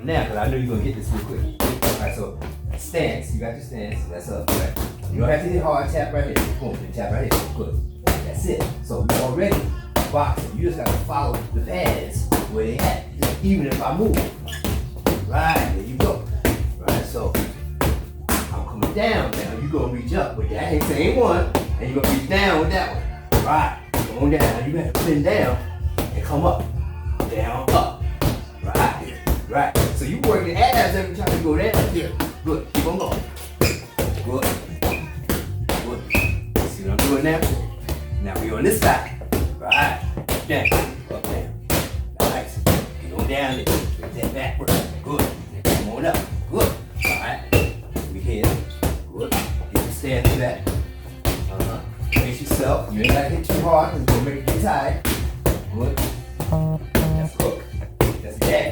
now because I know you're gonna get this real quick. Alright, so stance, you got your stance, that's up, right? You don't have to hit hard, tap right here. Boom, then tap right here. Good. That's it. So you're already boxing. You just gotta follow the pads where they at. Even if I move. Right, there you go. Right, so I'm coming down now. You're gonna reach up with that same one, and you're gonna reach down with that one. Right, going down. You have to bend down and come up. Down, up. Right, right. So you work your abs every time you go down. Yeah. Good. Keep on going. Good. Good. See what I'm doing now? Now we on this side. Right. Down. Up, down. Nice. Get on down there. Get that backward. Good. Come on up. Good. Alright. We here. Good. Get your stance to that. Pace yourself. You ain't gotta hit too hard because you're gonna make it get tired. Good. That's hook. That's that.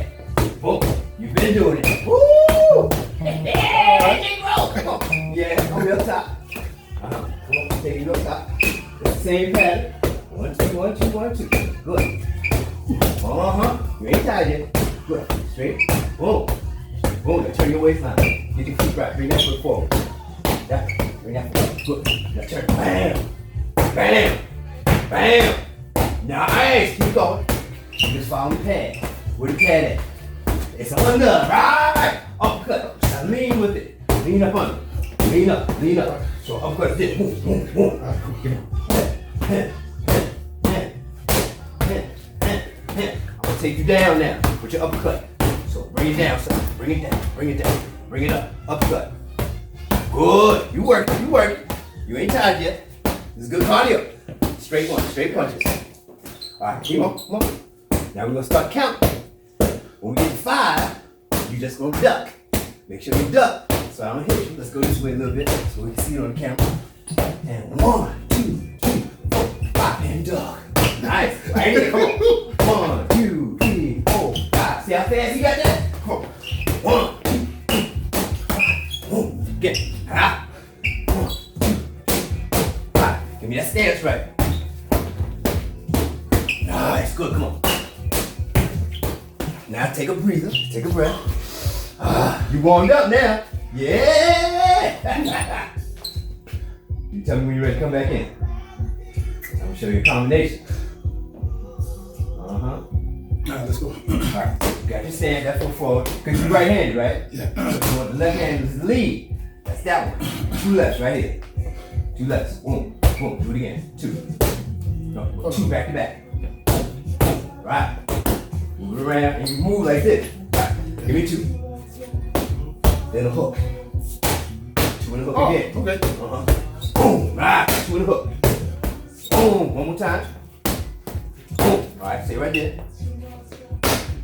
Boom. You've been doing it. Woo! Come on. Yeah, come up top. Come on, take it up top. It's the same pattern. 1, 2, 1, 2, 1, 2. Good. You ain't tired yet. Good. Straight. Boom. Boom. Now turn your waistline. Get your feet right. Bring that foot forward. That. Bring that foot. Good. Now turn. Bam. Bam. Bam. Nice. Keep going. Just follow the pad. Where the pad at? It's under. Right. Uppercut. Now lean with it. Lean up under. Lean up. Lean up. So uppercut this. Boom. Boom. Boom. I'm gonna take you down now with your uppercut. So bring it down, son. Bring it down. Bring it down. Bring it up. Uppercut. Good. You work it. You work it. You ain't tired yet. This is good cardio. Straight one. Straight punches. Alright, keep on. Come on. Now we're gonna start counting. When we get to 5, you just gonna duck. Make sure you duck. So I'm gonna hit you. Let's go this way a little bit so we can see it on the camera. And 1, 2, 3, 4, 5, and duck. Nice. Right here. Come on. 1, 2, 3, 4, 5. See how fast you got that? Come on. 1, 2, 3, 4, 5. Get it. 1, 2, 5. Give me that stance right. Nice. Good. Come on. Now take a breather. Take a breath. You warmed up now. Yeah. You tell me when you're ready to come back in. I'm gonna show you a combination. Alright, let's go. Alright, got your stand, that foot forward. Because you're right-handed, right? Yeah. So you want the left hand is the lead. That's that one. 2 lefts right here. 2 lefts. Boom. Boom. Do it again. 2. No, 2 back to back. Right. Move it around and you move like this. Right. Give me 2. Then a hook. 2 and a hook again. Okay. Boom. Right. 2 and a hook. Boom. One more time. Boom. Alright, stay right there.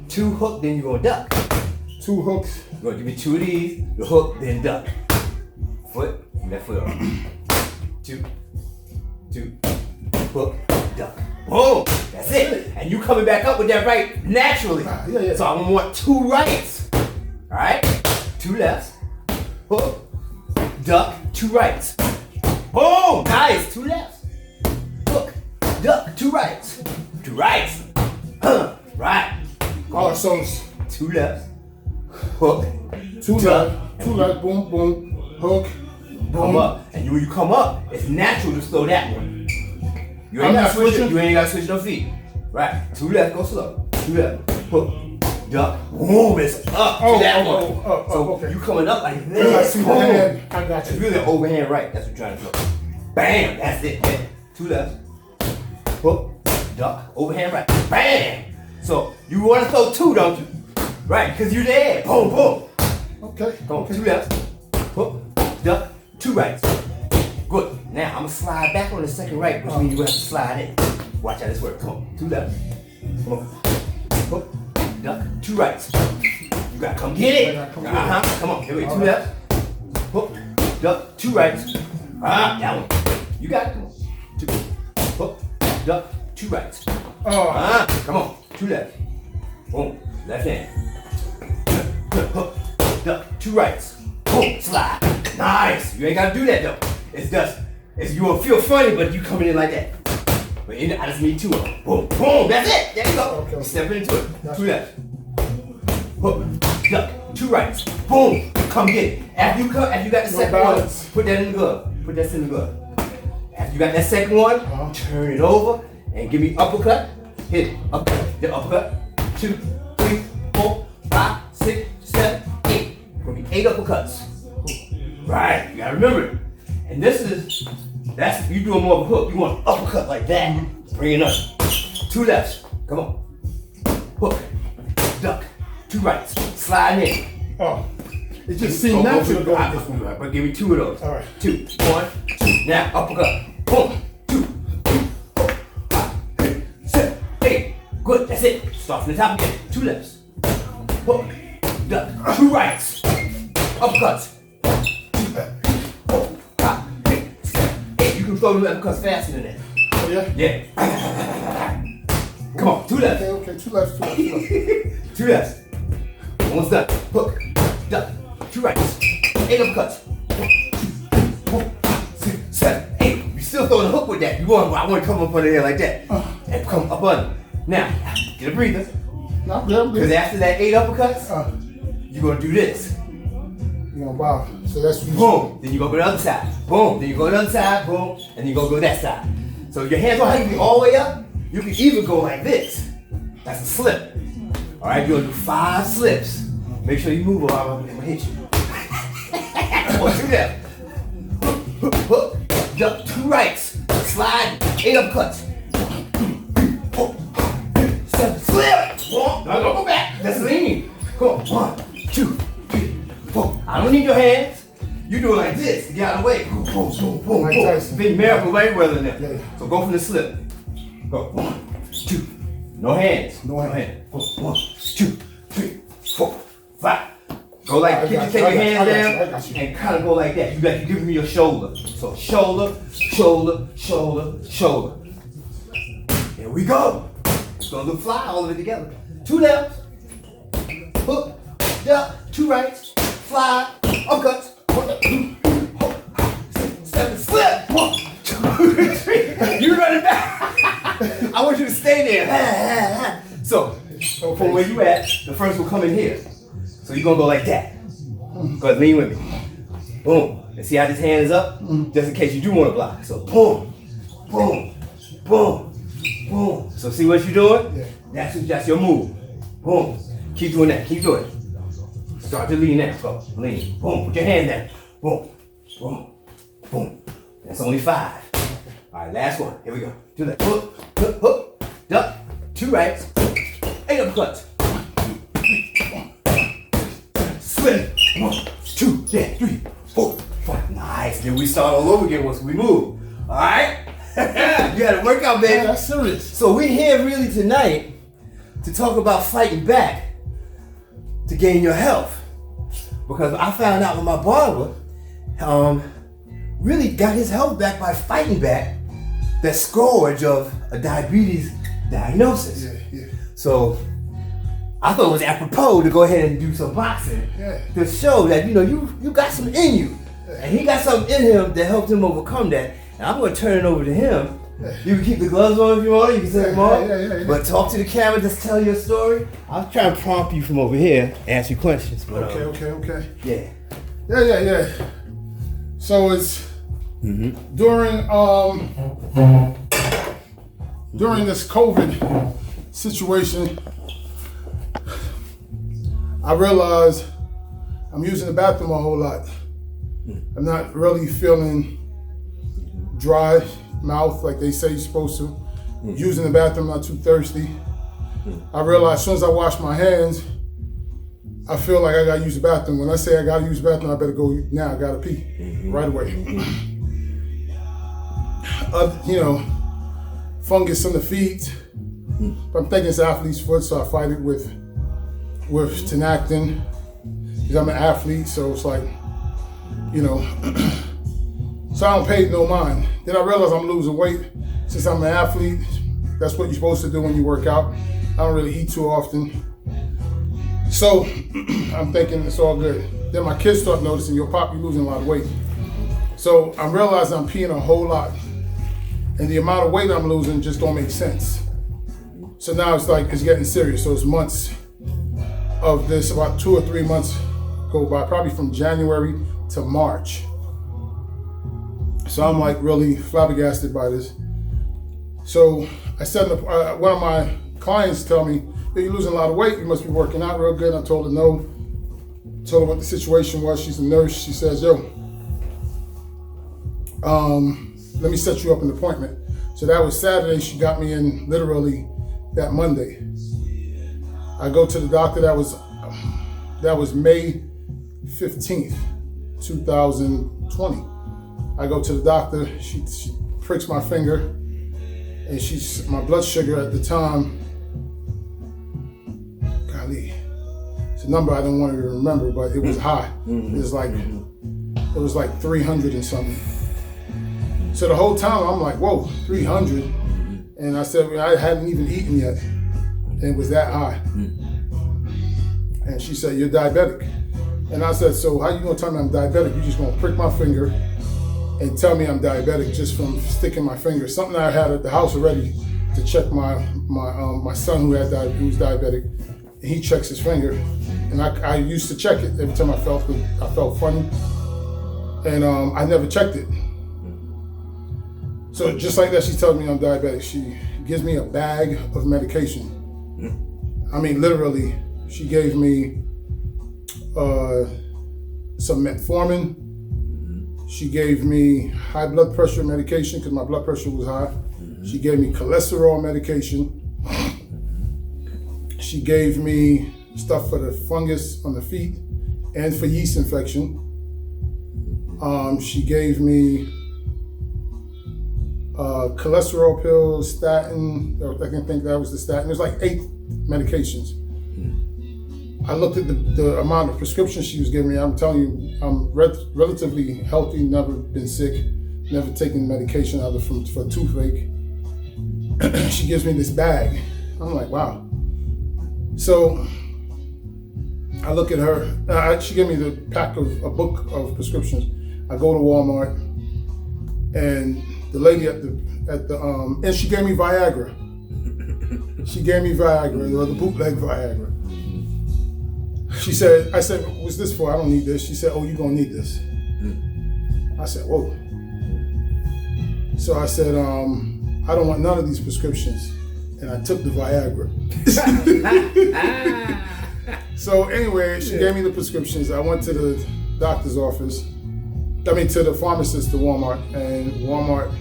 2 hook, then you're gonna duck. 2 hooks. You're gonna give me 2 of these, the hook, then duck. Foot, left foot up. 2, hook, duck. Boom! That's it. And you coming back up with that right naturally. Yeah. So I'm gonna want 2 rights. Alright? 2 lefts. Hook, duck, 2 rights. Boom! Nice. 2 lefts. Hook, duck, 2 rights. 2 rights. Right. Alright, so it's 2 lefts. Hook. 2 left. 2 left. Boom, boom. Hook. Boom. Come up. And when you come up, it's natural to slow that one. You ain't I'm gotta not switch. switching? You ain't gotta switch no feet. Right. 2 left, go slow. 2 left. Hook. Duck. Boom. It's up to that one. So okay. you coming up like I this. see the Boom. hand. I got It's you. really an overhand right. That's what you're trying to throw. Bam. That's it. Yeah. 2 left. Hook. Duck. Overhand right. Bam. So you want to throw 2, don't you? Right. Because you're there. Boom. Boom. Okay. Come on. 2 lefts. Hook. Duck. 2 rights. Good. Now I'm gonna slide back on the second right, which means you have to slide in. Watch how this works. Come on. 2 lefts. Come on. Hook. Duck. 2 rights. You gotta come get it. Come on. Here we go. 2 lefts. Hook. Duck. 2 rights. That one. You got it. Come on. 2. Hook. Duck. 2 rights. Come on. 2 lefts. Boom. Left hand. Hook. Duck. 2 rights. Boom. Slide. Nice. You ain't gotta do that though. You will feel funny, but you coming in like that. But I just need 2 of them. Boom. Boom. That's it. There you go. Okay. Step into it. 2 lefts. Hook. duck, 2 rights, boom, come get it. After you got the second one, put that in the glove. Put that in the glove. After you got that second one, turn it over and give me uppercut. Hit it. Uppercut. The uppercut. 2, 3, 4, 5, 6, 7, 8. Gonna be 8 uppercuts. Right. You gotta remember it. And that's you doing more of a hook. You want an uppercut like that. Bring it up. 2 lefts. Come on. Hook. Duck. 2 rights. Slide in. Oh. It just seemed natural to go with this one. But give me 2 of those. All right. 2, 1, 2. Now uppercut. Boom. 2, 3, 4, 5, 6, 7, 8. Good. That's it. Start from the top again. 2 lefts. Hook. Duck. 2 rights. Uppercuts. 2, 4, 5, 6, 7, 8. You can throw the uppercuts faster than that. Oh yeah? Yeah. Come on. 2 lefts. Okay. 2 lefts. 2 lefts. One's done. Hook. Duck. 2 rights. 8 uppercuts. 1, 2, 4, 5, 6, 7, 8. You still throwing a hook with that. I want to come up under there like that. And come up under. Now, get a breather. Because after that 8 uppercuts, you're going to do this. You know, wow. So that's what boom. Then you're going to go to the other side. Boom. Then you go to the other side. Boom. And then you're going to go to that side. So your hands don't have to be all the way up. You can even go like this. That's a slip. All right, you're going to do 5 slips. Make sure you move or I'm going to hit you. One, 2 left. Hook, duck, 2 rights. Slide, 8 uppercuts. 4, 7, slip. Don't go back. That's leaning. Come on. 1, 2, 3, 4. I don't need your hands. You do it like this to get out of the way. Boom, boom, boom, boom, boom. Big miracle Mayweather in there. Yeah. So go from the slip. Go. 1, 2. No hands. No hands. 1, 2, 3, 4, 5. Go like, take your hands down and kind of go like that. You got to give me your shoulder. So shoulder, shoulder, shoulder, shoulder. Here we go. It's going to fly all of it together. 2 lefts. Hook, duck, 2 rights. Fly, uppercuts. 1, 2, 4, 5, 6, 7, slip. 1, 2, 3. You running back. I want you to stay there. So, from where you at, the first will come in here. So you're going to go like that. Go ahead, lean with me. Boom. And see how this hand is up? Just in case you do want to block. So boom, boom, boom, boom. So see what you're doing? Yeah. That's your move. Boom. Keep doing that. Keep doing it. Start to lean now. Go. Lean. Boom. Put your hand down. Boom. Boom. Boom. That's only 5. All right, last one. Here we go. Do that. Hook, hook, hook. Duck. 2 rights. 8 uppercuts. Slip. 1, 2, 3, 4, 5. Nice. Then we start all over again once we move. All right? You got to work out, baby. Yeah, that's serious. So we're here really tonight to talk about fighting back to gain your health. Because I found out when my barber really got his health back by fighting back that scourge of a diabetes diagnosis. Yeah. So I thought it was apropos to go ahead and do some boxing to show that you got some in you, and he got something in him that helped him overcome that. And I'm going to turn it over to him. You can keep the gloves on if you want. You can take them off. But talk to the camera. Just tell your story. I'll try and prompt you from over here, ask you questions. But, Okay. Yeah. So it's during this COVID situation, I realized I'm using the bathroom a whole lot. I'm not really feeling dry mouth like they say you're supposed to. Using the bathroom, not too thirsty. I realized as soon as I wash my hands, I feel like I gotta use the bathroom. When I say I gotta use the bathroom, I better go now. I gotta pee right away. Fungus on the feet. I'm thinking it's athlete's foot, so I fight it with Tenactin. Because I'm an athlete, so it's like, so I don't pay no mind. Then I realize I'm losing weight. Since I'm an athlete, that's what you're supposed to do when you work out. I don't really eat too often. So I'm thinking it's all good. Then my kids start noticing, yo, Pop, you're losing a lot of weight. So I'm realizing I'm peeing a whole lot. And the amount of weight I'm losing just don't make sense. So now it's like, it's getting serious. So it's months of this, about 2 or 3 months go by, probably from January to March. So I'm like really flabbergasted by this. So I said, one of my clients tell me, hey, you're losing a lot of weight, you must be working out real good. I told her no. Told her what the situation was. She's a nurse. She says, yo, let me set you up an appointment. So that was Saturday. She got me in literally that Monday. I go to the doctor. That was May 15th, 2020. I go to the doctor. She pricks my finger, and my blood sugar at the time, golly, it's a number I don't want to remember, but it was high. It was like 300 and something. So the whole time I'm like, whoa, 300. And I said, I hadn't even eaten yet. And it was that high. And she said, you're diabetic. And I said, so how you gonna tell me I'm diabetic? You just gonna prick my finger and tell me I'm diabetic just from sticking my finger. Something I had at the house already to check my son who was diabetic. And he checks his finger. And I used to check it every time I felt funny. And I never checked it. So just like that, she tells me I'm diabetic. She gives me a bag of medication. I mean, literally, she gave me some metformin. She gave me high blood pressure medication because my blood pressure was high. She gave me cholesterol medication. She gave me stuff for the fungus on the feet and for yeast infection. She gave me cholesterol pills, statin. I can think that was the statin. There's like 8 medications. I looked at the amount of prescriptions she was giving me. I'm telling you, I'm relatively healthy, never been sick, never taken medication other for toothache. She gives me this bag. I'm like, wow. So I look at her. She gave me the a book of prescriptions. I go to Walmart, and the lady at the and she gave me Viagra. She gave me Viagra, the bootleg Viagra. She said, I said, what's this for? I don't need this. She said, oh, you're gonna need this. I said, whoa. So I said, I don't want none of these prescriptions. And I took the Viagra. So anyway, she gave me the prescriptions. I went to the doctor's office. To the pharmacist at Walmart. And Walmart,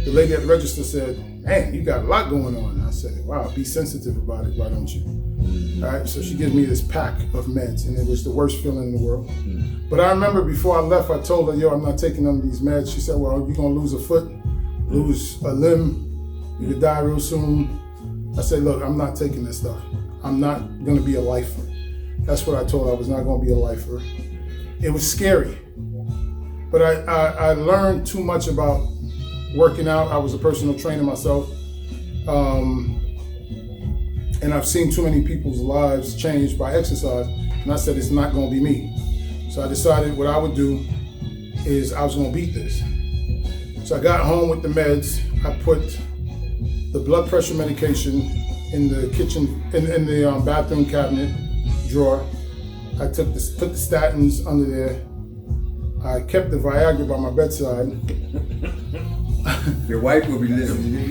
the lady at the register said, man, you got a lot going on. I said, wow, be sensitive about it, why don't you? All right, so she gives me this pack of meds, and it was the worst feeling in the world. But I remember before I left, I told her, yo, I'm not taking none of these meds. She said, well, you're gonna lose a foot, lose a limb, you could die real soon. I said, look, I'm not taking this stuff. I'm not gonna be a lifer. That's what I told her, I was not gonna be a lifer. It was scary, but I learned too much about working out. I was a personal trainer myself. And I've seen too many people's lives changed by exercise. And I said, it's not gonna be me. So I decided what I would do is I was gonna beat this. So I got home with the meds. I put the blood pressure medication in the kitchen, in the bathroom cabinet drawer. I put the statins under there. I kept the Viagra by my bedside. Your wife will be listening.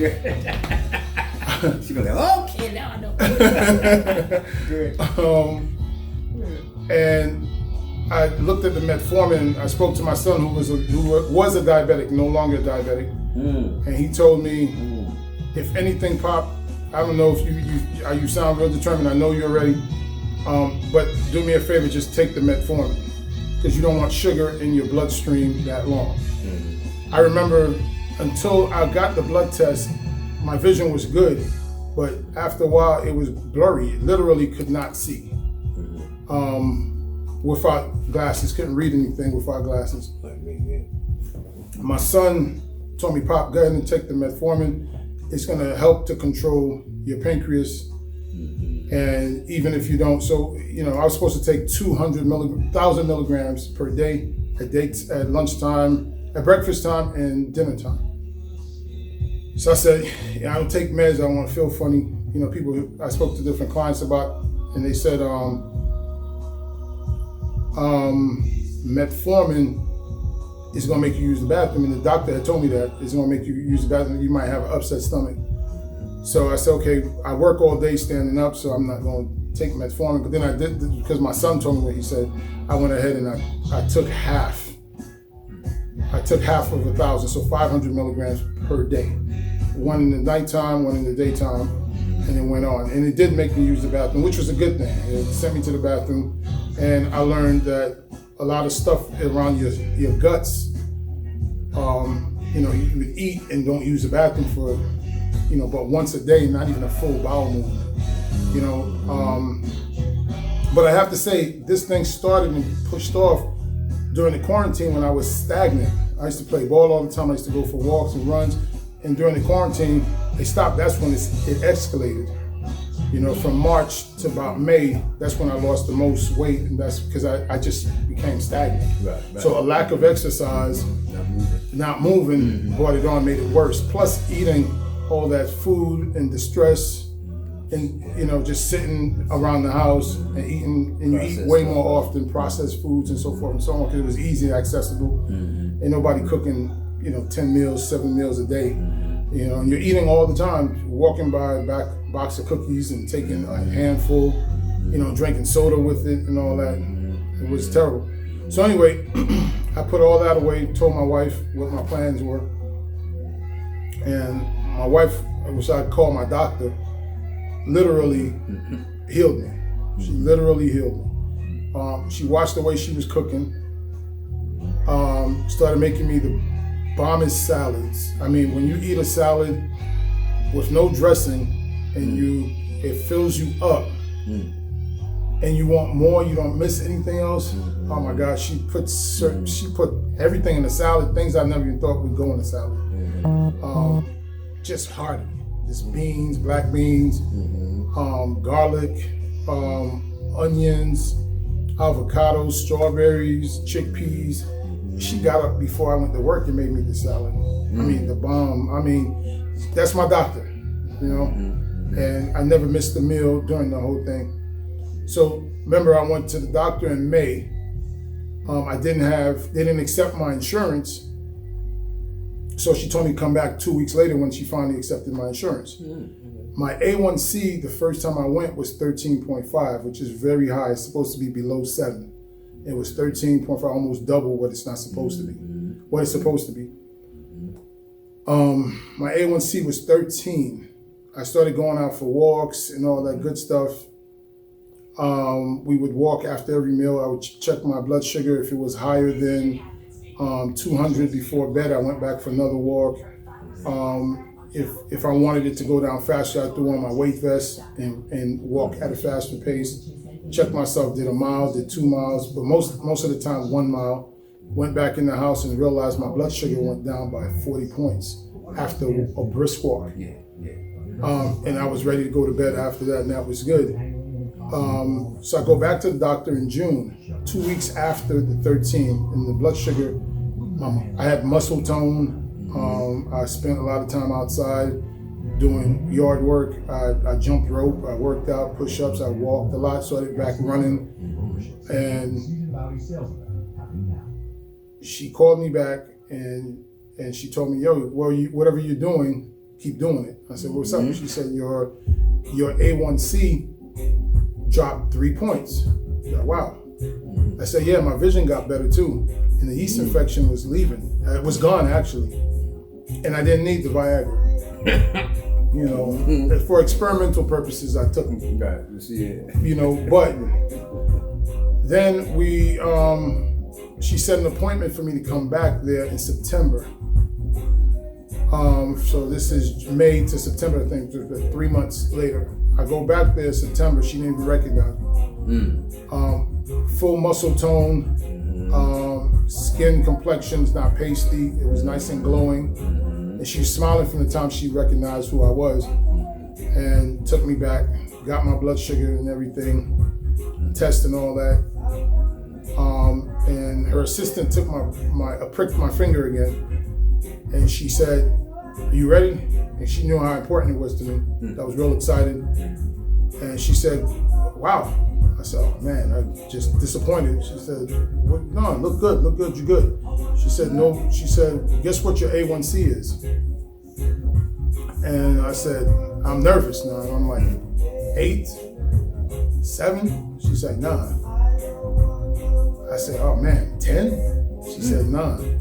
She's gonna go, okay, now I know. And I looked at the metformin. I spoke to my son, who was a diabetic, no longer diabetic, and he told me, if anything pop, I don't know if you sound real determined. I know you're ready, but do me a favor, just take the metformin, because you don't want sugar in your bloodstream that long. I remember until I got the blood test, my vision was good, but after a while it was blurry. Literally could not see. Without glasses, couldn't read anything without glasses. My son told me, Pop, go ahead and take the metformin. It's gonna help to control your pancreas. And even if you don't, so, I was supposed to take 1,000 milligrams per day, at lunchtime, at breakfast time, and dinner time. So I said, I don't take meds, I don't want to feel funny. I spoke to different clients about and they said metformin is gonna make you use the bathroom, and the doctor had told me that it's gonna make you use the bathroom. You might have an upset stomach. So I said, okay, I work all day standing up, so I'm not gonna take metformin. But then I did, because my son told me what he said. I went ahead and I took half. I took half of 1,000, so 500 milligrams per day. One in the nighttime, one in the daytime, and it went on. And it did make me use the bathroom, which was a good thing. It sent me to the bathroom, and I learned that a lot of stuff around your guts, you would eat and don't use the bathroom for, but once a day, not even a full bowel movement, But I have to say, this thing started and pushed off during the quarantine when I was stagnant. I used to play ball all the time. I used to go for walks and runs. And during the quarantine, they stopped. That's when it escalated. From March to about May, that's when I lost the most weight. And that's because I just became stagnant. Right. So a lack of exercise, not moving, brought it on, made it worse. Plus eating all that food and the stress and, just sitting around the house and eating, and you eat way more often processed foods and so forth and so on, because it was easy, accessible. Ain't nobody cooking, 10 meals, 7 meals a day, and you're eating all the time, walking by a box of cookies and taking a handful, drinking soda with it and all that. It was terrible. So anyway, I put all that away, told my wife what my plans were. And my wife, which I call my doctor, literally healed me. She literally healed me. She watched the way she was cooking, started making me the bombest salads. I mean, when you eat a salad with no dressing and it fills you up and you want more, you don't miss anything else. Oh my God, she put everything in the salad, things I never even thought would go in the salad. Just hearty. Just beans, black beans, garlic, onions, avocados, strawberries, chickpeas. She got up before I went to work and made me the salad. I mean, the bomb. I mean, that's my doctor, and I never missed a meal during the whole thing. So remember, I went to the doctor in May. They didn't accept my insurance. So she told me to come back 2 weeks later when she finally accepted my insurance. My A1C, the first time I went, was 13.5, which is very high. It's supposed to be below 7. It was 13.5, almost double what it's not supposed to be. What it's supposed to be. My A1C was 13. I started going out for walks and all that good stuff. We would walk after every meal. I would check my blood sugar. If it was higher than 200 before bed, I went back for another walk. If I wanted it to go down faster, I threw on my weight vest and walk at a faster pace. Checked myself, did a mile, did 2 miles, but most of the time 1 mile. Went back in the house and realized my blood sugar went down by 40 points after a brisk walk. And I was ready to go to bed after that, and that was good. So I go back to the doctor in June, 2 weeks after the 13, and the blood sugar, I had muscle tone. I spent a lot of time outside doing yard work. I jumped rope, I worked out, push-ups, I walked a lot, started back running. And she called me back and she told me, yo, well, whatever you're doing, keep doing it. I said, what's up? She said, your A1C dropped 3 points. I said, wow. I said, yeah, my vision got better too. And the yeast infection was leaving. It was gone, actually. And I didn't need the Viagra. For experimental purposes, I took it. But then she set an appointment for me to come back there in September. So this is May to September, I think, 3 months later. I go back there in September, she didn't even recognize me. Full muscle tone, skin complexions not pasty, it was nice and glowing. And she was smiling from the time she recognized who I was and took me back, got my blood sugar and everything, test and all that. And her assistant took pricked my finger again, and she said, "Are you ready?" And she knew how important it was to me. I was real excited. And she said, wow. I said, oh man, I'm just disappointed. She said, what? No, look good, you're good. She said, no, she said, guess what your A1C is? And I said, I'm nervous now. I'm like, 8, 7? She said, 9. I said, oh man, 10? She said, 9.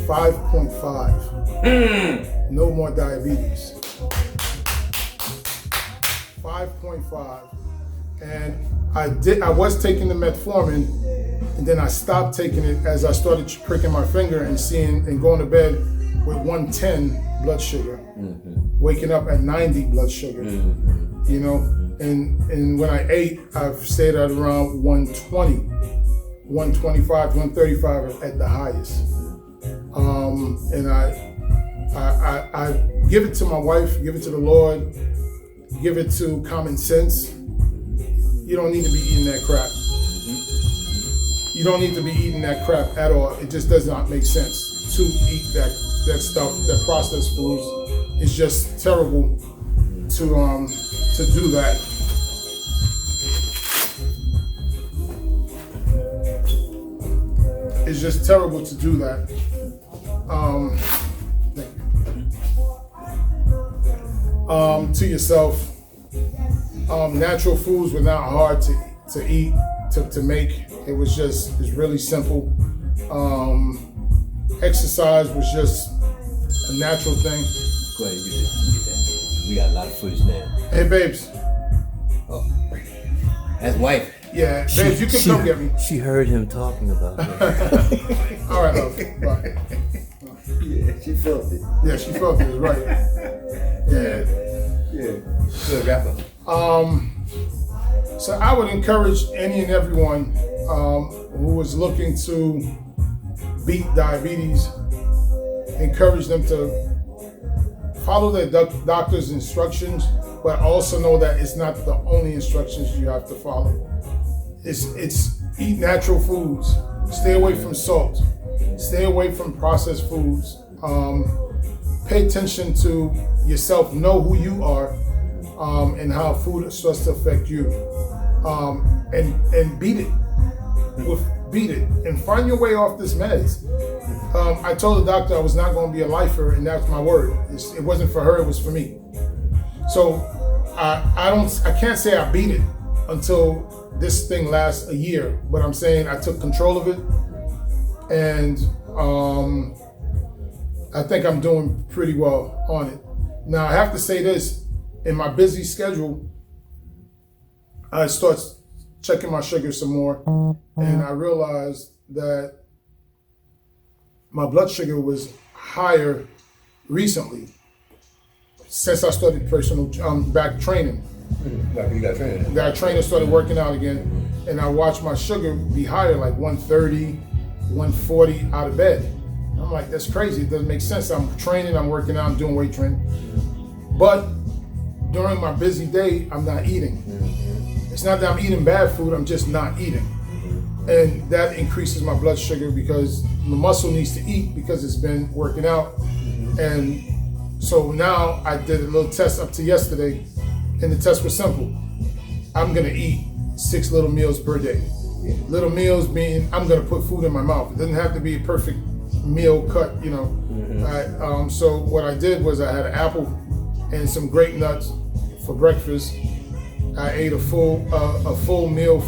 5.5. No more diabetes. 5.5. And I was taking the metformin, and then I stopped taking it as I started pricking my finger and seeing and going to bed with 110 blood sugar, waking up at 90 blood sugar, you know, and when I ate, I've stayed at around 120, 125, 135 at the highest. And I give it to my wife, give it to the Lord, give it to common sense. You don't need to be eating that crap. You don't need to be eating that crap at all. It just does not make sense to eat that stuff, that processed foods. It's just terrible to do that. It's just terrible to do that. To yourself. Natural foods were not hard to eat, to make. It's really simple. Exercise was just a natural thing. Go ahead and get that. We got a lot of footage now. Hey, babes. Oh, that's wife. Yeah, babes, you can come get me. She heard him talking about it. All right, love. Bye. Yeah, she felt it. Yeah, she felt it. Right. Yeah. Good wrap up. So I would encourage any and everyone who is looking to beat diabetes, encourage them to follow their doctor's instructions, but also know that it's not the only instructions you have to follow. It's eat natural foods, stay away from salt, stay away from processed foods, pay attention to yourself, know who you are, and how food starts to affect you, and beat it. Beat it and find your way off this meds. I told the doctor I was not going to be a lifer, and that's my word. It wasn't for her; it was for me. So I can't say I beat it until this thing lasts a year. But I'm saying I took control of it, and I think I'm doing pretty well on it. Now I have to say this. In my busy schedule, I start checking my sugar some more, and I realized that my blood sugar was higher recently since I started personal back training. You got training. That trainer started working out again, and I watched my sugar be higher, like 130, 140 out of bed. I'm like, that's crazy. It doesn't make sense. I'm training, I'm working out, I'm doing weight training, but during my busy day, I'm not eating. It's not that I'm eating bad food, I'm just not eating. And that increases my blood sugar because the muscle needs to eat because it's been working out. And so now I did a little test up to yesterday, and the test was simple. I'm gonna eat 6 little meals per day. Little meals meaning I'm gonna put food in my mouth. It doesn't have to be a perfect meal cut, you know. So what I did was I had an apple and some grape nuts for breakfast. I ate a full meal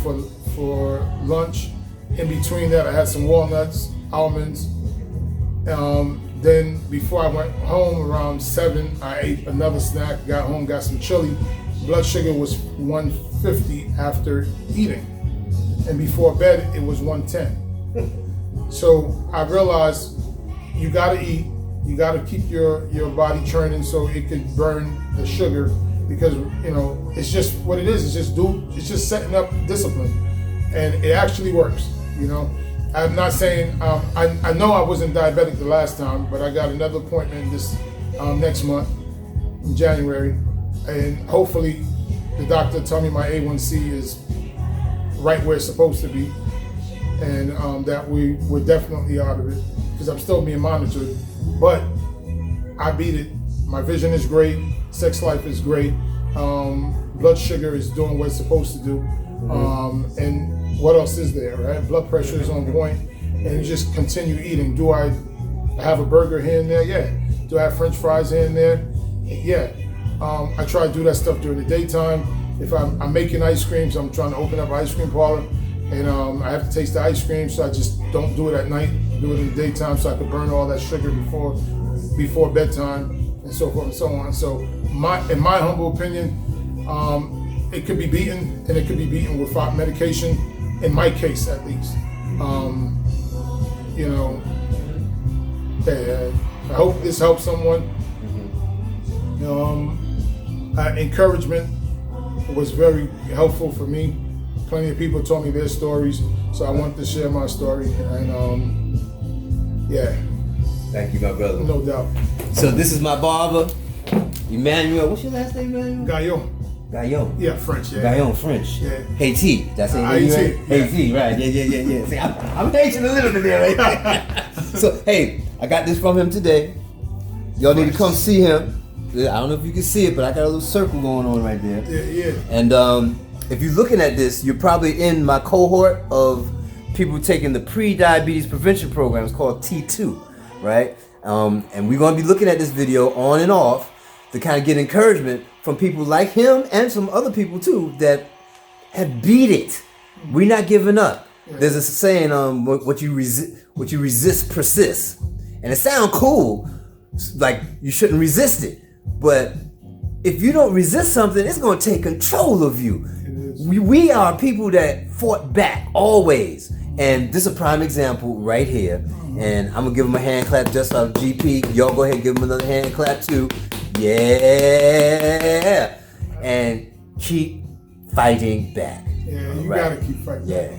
for lunch. In between that, I had some walnuts, almonds. Then before I went home around 7, I ate another snack. Got home, got some chili. Blood sugar was 150 after eating, and before bed it was 110. So I realized you gotta eat. You gotta keep your body churning so it could burn the sugar. Because it's just what it is. It's just setting up discipline, and it actually works. I'm not saying I know I wasn't diabetic the last time, but I got another appointment this next month in January, and hopefully the doctor told me my A1C is right where it's supposed to be, and that we're definitely out of it because I'm still being monitored. But I beat it. My vision is great. Sex life is great. blood sugar is doing what it's supposed to do. And what else is there, right? Blood pressure is on point, and you just continue eating. Do I have a burger here and there? Yeah. Do I have French fries here and there? Yeah. I try to do that stuff during the daytime. If I'm making ice cream, so I'm trying to open up an ice cream parlor, and I have to taste the ice cream, so I just don't do it at night. Do it in the daytime, so I can burn all that sugar before bedtime, and so forth and so on. So, in my humble opinion, it could be beaten, and it could be beaten without medication. In my case, at least, you know. I hope this helps someone. Encouragement was very helpful for me. Plenty of people told me their stories, so I wanted to share my story. And yeah. Thank you, my brother. No doubt. So this is my barber, Emmanuel. What's your last name, Emmanuel? Gaillon. Yeah, French. Yeah. Gaillon, French. Yeah. Haiti. That's it. Haiti. Haiti, right? Yeah. See, I'm Haitian a little bit there, right? So hey, I got this from him today. Y'all need to come see him. I don't know if you can see it, but I got a little circle going on right there. Yeah. And if you're looking at this, you're probably in my cohort of people taking the pre-diabetes prevention program. It's called T2, right? And we're going to be looking at this video on and off to kind of get encouragement from people like him and some other people too that have beat it. We're not giving up. Yeah. There's a saying, what you resist persists. And it sounds cool, like you shouldn't resist it. But if you don't resist something, it's going to take control of you. We are people that fought back always. And this is a prime example right here. And I'm going to give him a hand clap just like GP. Y'all go ahead and give him another hand clap too. Yeah. And keep fighting back. Yeah, you got to keep fighting back. Yeah.